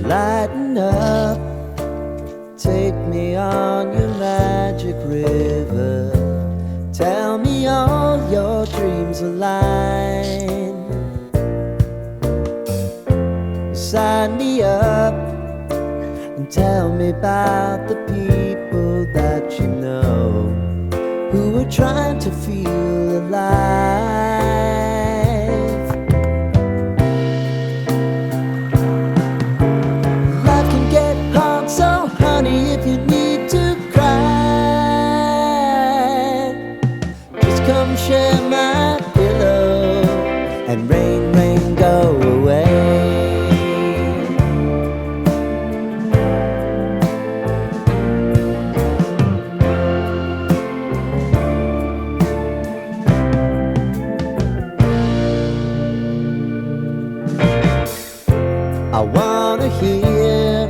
Lighten up, take me on your magic river. Tell me all your dreams align. Sign me up and tell me about the people that you know who are trying to feel alive. Life can get hard, so honey, if you need to cry, just come share my pillow and rain, rain, go away. I wanna hear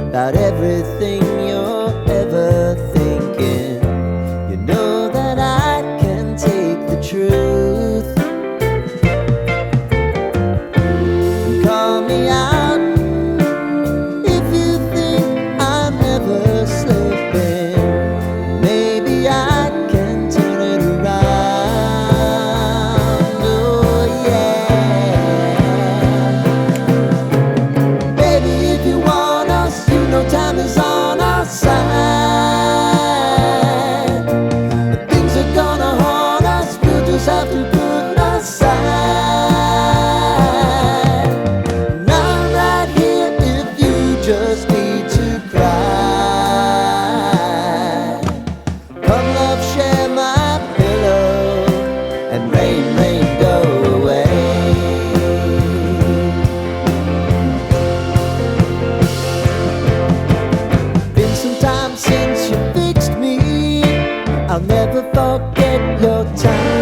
about everything you're ever thinking. You know that I can take the truth. Call me out if you think I'm ever slipping. Maybe I can turn it around. Oh yeah. Baby, if you want us, you know time is on our side. Things are gonna haunt us, we'll just have to put aside. And I'm right here if you just need to cry. Come love, share my pillow and rain, rain, go away. Been some time since you fixed me. I'll never forget your time.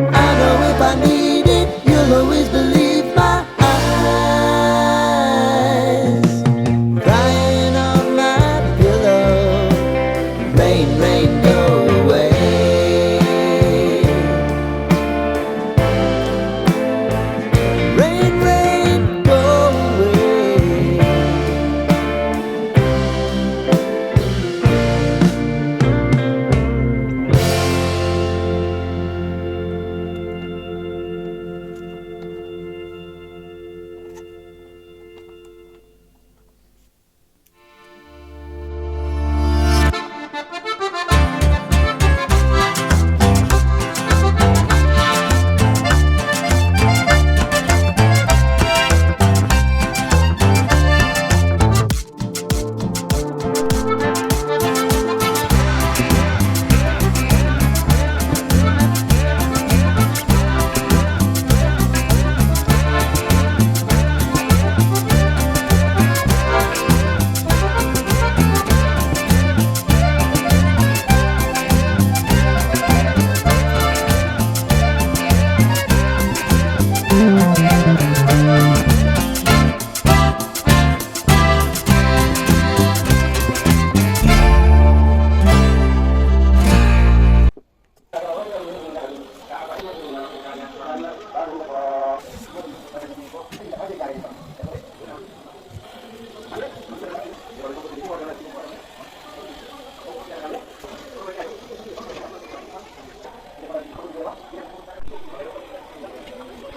I know if I need it, you'll always believe my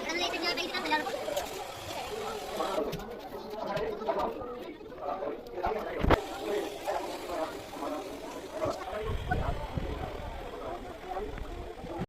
Ano later nyo, pwede na,